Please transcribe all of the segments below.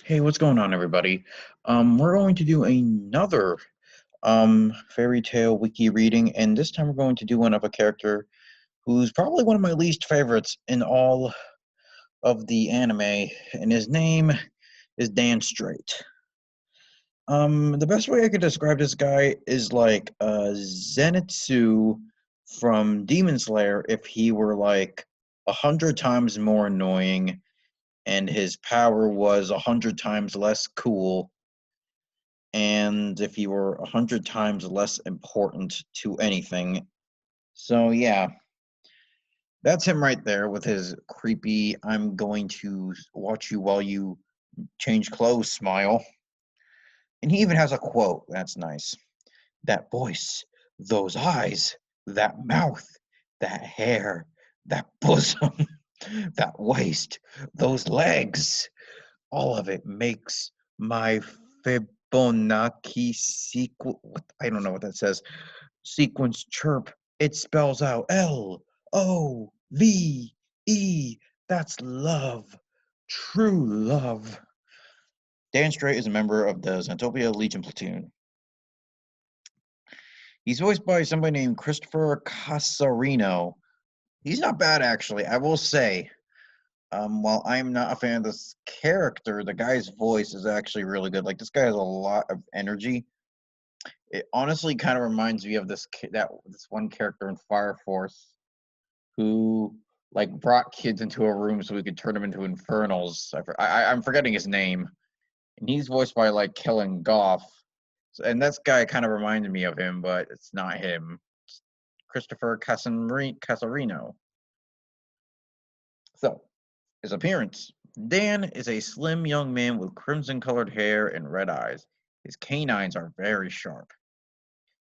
Hey, what's going on, everybody? We're going to do another fairy tale wiki reading, and this time we're going to do one of a character who's probably one of my least favorites in all of the anime, and his name is Dan Straight. The best way I could describe this guy is like Zenitsu from Demon Slayer if he were like 100 times more annoying and his power was 100 times less cool and if he were 100 times less important to anything. So yeah, that's him right there with his creepy "I'm going to watch you while you change clothes" smile. And he even has a quote that's nice. That voice, those eyes, that mouth, that hair, that bosom, that waist, those legs, all of it makes my Fibonacci sequence. I don't know what that says. Sequence chirp. It spells out Love. That's love. True love. Dan Strait is a member of the Zantopia Legion Platoon. He's voiced by somebody named Christopher Casarino. He's not bad, actually. I will say, while I'm not a fan of this character, the guy's voice is actually really good. Like, this guy has a lot of energy. It honestly kind of reminds me of this one character in Fire Force who like brought kids into a room so we could turn them into infernals. I'm forgetting his name, and he's voiced by like Kellen Goff. And this guy kind of reminded me of him, but it's not him. It's Christopher Casarino. So, his appearance. Dan is a slim young man with crimson-colored hair and red eyes. His canines are very sharp.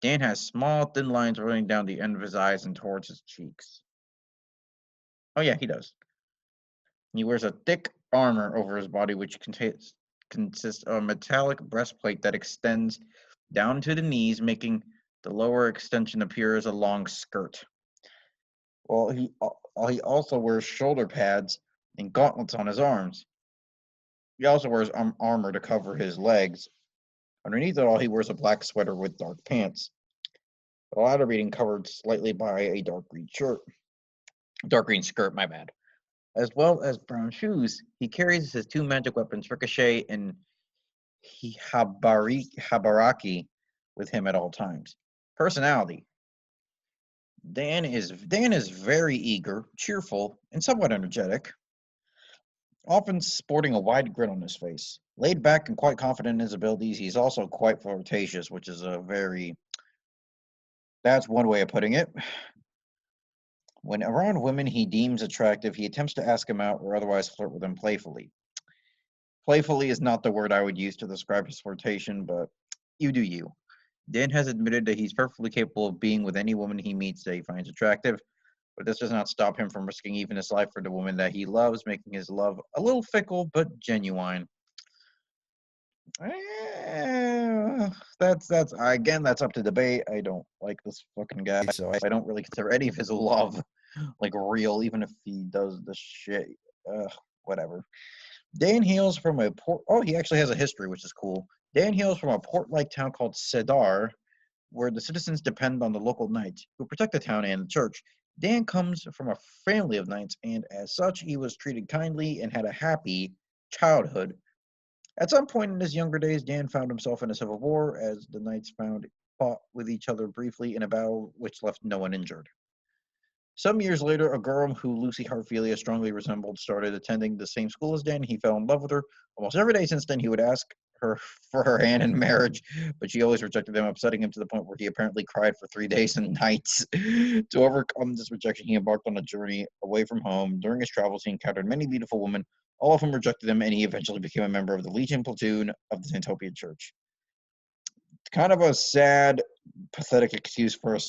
Dan has small, thin lines running down the end of his eyes and towards his cheeks. Oh yeah, he does. He wears a thick armor over his body, which consists of a metallic breastplate that extends down to the knees, making the lower extension appear as a long skirt. Well, he also wears shoulder pads and gauntlets on his arms. He also wears armor to cover his legs. Underneath it all, he wears a black sweater with dark pants. The latter being covered slightly by a dark green skirt, my bad, as well as brown shoes. He carries his two magic weapons, Ricochet and Habaraki, with him at all times. Personality. Dan is very eager, cheerful, and somewhat energetic, often sporting a wide grin on his face. Laid back and quite confident in his abilities, he's also quite flirtatious, which is that's one way of putting it. When around women he deems attractive, he attempts to ask them out or otherwise flirt with them playfully. Playfully is not the word I would use to describe his flirtation, but you do you. Dan has admitted that he's perfectly capable of being with any woman he meets that he finds attractive, but this does not stop him from risking even his life for the woman that he loves, making his love a little fickle but genuine. That's again, that's up to debate. I don't like this fucking guy, so I don't really consider any of his love like real, even if he does the shit. Whatever. Dan hails from a port. Oh, he actually has a history, which is cool. Dan hails from a port-like town called Cedar, where the citizens depend on the local knights who protect the town and the church. Dan comes from a family of knights, and as such, he was treated kindly and had a happy childhood. At some point in his younger days, Dan found himself in a civil war as the knights fought with each other briefly in a battle which left no one injured. Some years later, a girl who Lucy Hartfilia strongly resembled started attending the same school as Dan. He fell in love with her. Almost every day since then, he would ask her for her hand in marriage, but she always rejected him, upsetting him to the point where he apparently cried for 3 days and nights. To overcome this rejection, he embarked on a journey away from home. During his travels, he encountered many beautiful women. All of them rejected him, and he eventually became a member of the Legion Platoon of the Zantopia Church. Kind of a sad, pathetic excuse for a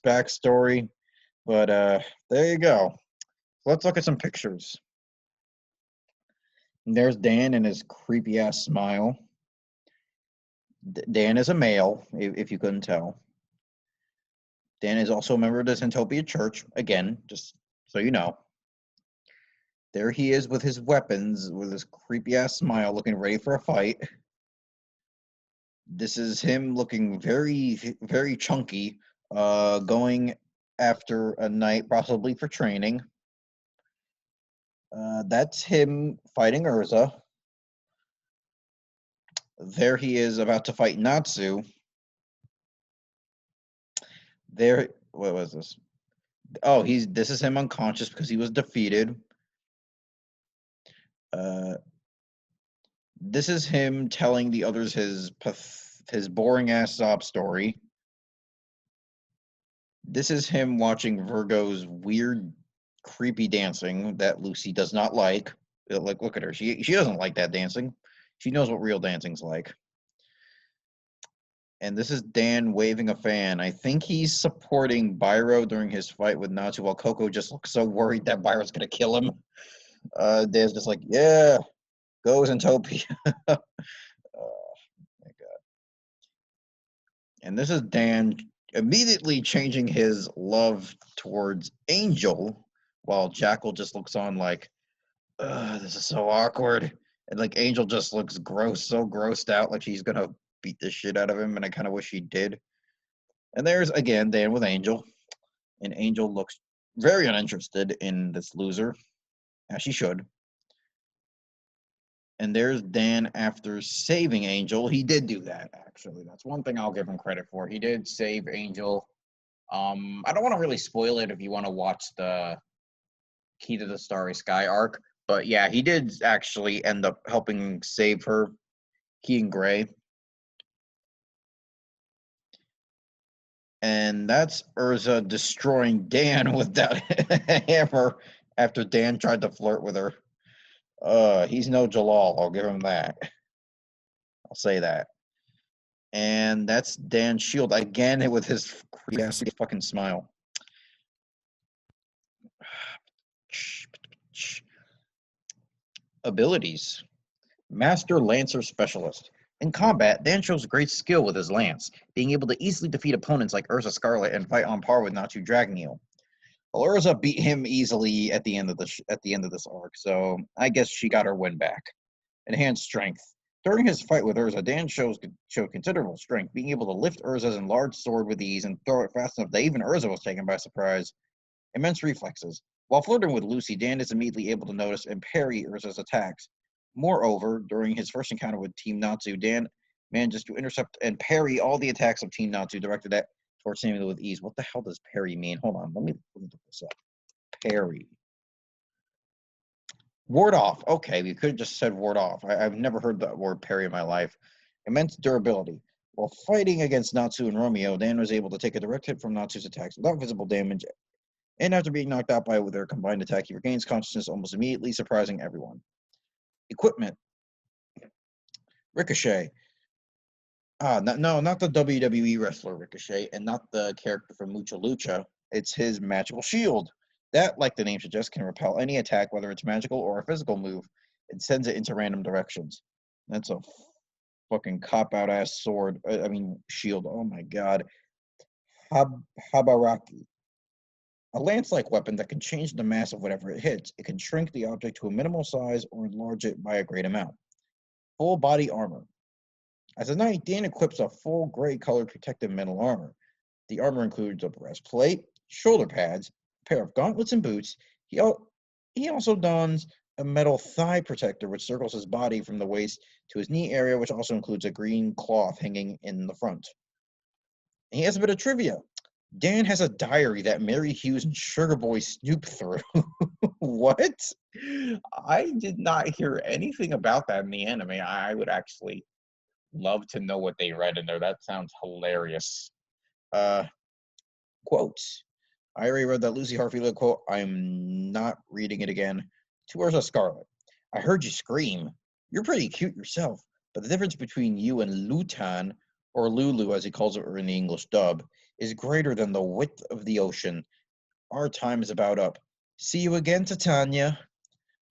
backstory. But there you go. Let's look at some pictures. And there's Dan and his creepy ass smile. Dan is a male, if you couldn't tell. Dan is also a member of the Zantopia Church. Again, just so you know. There he is with his weapons, with his creepy ass smile, looking ready for a fight. This is him looking very, very chunky, going after a knight, possibly for training. That's him fighting Urza. There he is about to fight Natsu. There, what was this? Oh, this is him unconscious because he was defeated. This is him telling the others his boring ass sob story. This is him watching Virgo's weird, creepy dancing that Lucy does not like. Like, look at her. She doesn't like that dancing. She knows what real dancing's like. And this is Dan waving a fan. I think he's supporting Byro during his fight with Natsu, while Coco just looks so worried that Byro's gonna kill him. Dan's just like, yeah, go Zentopia. My God. And this is Dan immediately changing his love towards Angel, while Jackal just looks on like, this is so awkward. And like Angel just looks gross, so grossed out, like she's gonna beat the shit out of him, and I kind of wish she did. And there's again Dan with Angel, and Angel looks very uninterested in this loser, as she should. And there's Dan after saving Angel. He did do that, actually. That's one thing I'll give him credit for. He did save Angel. I don't want to really spoil it if you want to watch the Key to the Starry Sky arc, but yeah, he did actually end up helping save her, he and Gray. And that's Urza destroying Dan with that hammer after Dan tried to flirt with her. He's no Jalal, I'll give him that. I'll say that. And that's Dan's shield again with his creepy fucking smile. Abilities. Master Lancer Specialist. In combat, Dan shows great skill with his lance, being able to easily defeat opponents like Urza Scarlet and fight on par with Natsu Dragon Eel. Well, Urza beat him easily at the end of this arc, so I guess she got her win back. Enhanced strength. During his fight with Urza, Dan showed considerable strength, being able to lift Urza's enlarged sword with ease and throw it fast enough that even Urza was taken by surprise. Immense reflexes. While flirting with Lucy, Dan is immediately able to notice and parry Urza's attacks. Moreover, during his first encounter with Team Natsu, Dan manages to intercept and parry all the attacks of Team Natsu directed at towards Samuel with ease. What the hell does parry mean? Hold on, let me look this up. Parry. Ward off. Okay, we could have just said ward off. I've never heard that word parry in my life. Immense durability. While fighting against Natsu and Romeo, Dan was able to take a direct hit from Natsu's attacks without visible damage, and after being knocked out by their combined attack, he regains consciousness almost immediately, surprising everyone. Equipment. Ricochet. Not the WWE wrestler Ricochet, and not the character from Mucha Lucha. It's his magical shield. That, like the name suggests, can repel any attack, whether it's magical or a physical move. It sends it into random directions. That's a fucking cop-out ass sword. Shield. Oh my god. Habaraki. A lance-like weapon that can change the mass of whatever it hits. It can shrink the object to a minimal size or enlarge it by a great amount. Full body armor. As a knight, Dan equips a full gray-colored protective metal armor. The armor includes a breastplate, shoulder pads, a pair of gauntlets and boots. He also dons a metal thigh protector which circles his body from the waist to his knee area, which also includes a green cloth hanging in the front. He has a bit of trivia. Dan has a diary that Mary Hughes and Sugar Boy snoop through. What? I did not hear anything about that in the anime. I would actually love to know what they read in there. That sounds hilarious. Quotes. I already read that Lucy Hartfield quote. I'm not reading it again. To Urza Scarlet. I heard you scream. You're pretty cute yourself, but the difference between you and Lutan, or Lulu as he calls it in the English dub, is greater than the width of the ocean. Our time is about up. See you again, Titania.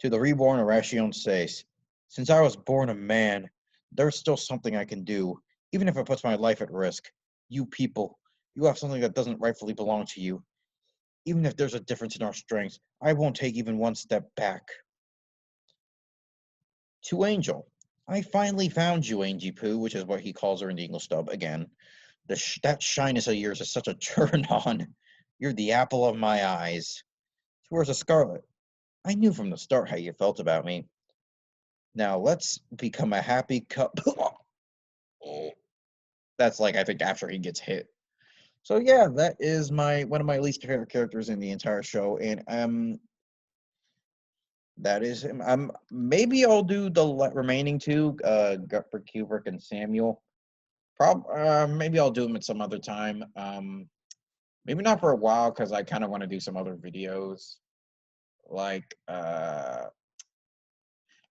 To the reborn Arachion says, since I was born a man, there's still something I can do, even if it puts my life at risk. You people, you have something that doesn't rightfully belong to you. Even if there's a difference in our strengths, I won't take even one step back. To Angel, I finally found you, Angie Poo, which is what he calls her in the English dub. Again, that shyness of yours is such a turn on. You're the apple of my eyes. To Ursa Scarlet, I knew from the start how you felt about me. Now let's become a happy couple. That's like I think after he gets hit. So yeah, that is one of my least favorite characters in the entire show, and that is him. Maybe I'll do the remaining two, Gutford, Kubrick, and Samuel. Maybe I'll do them at some other time. Maybe not for a while because I kind of want to do some other videos. Like, I'm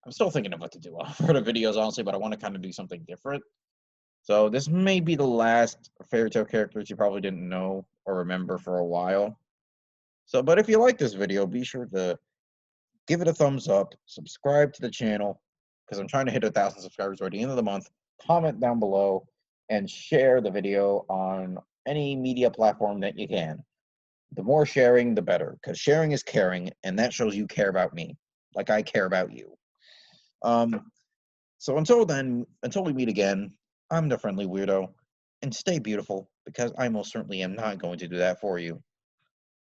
still thinking of what to do for the videos, honestly, but I want to kind of do something different. So this may be the last fairy tale characters you probably didn't know or remember for a while. So, but if you like this video, be sure to give it a thumbs up, subscribe to the channel, because I'm trying to hit 1,000 subscribers by the end of the month. Comment down below and share the video on any media platform that you can. The more sharing, the better, because sharing is caring, and that shows you care about me, like I care about you. So until then, until we meet again, I'm the friendly weirdo, and stay beautiful, because I most certainly am not going to do that for you.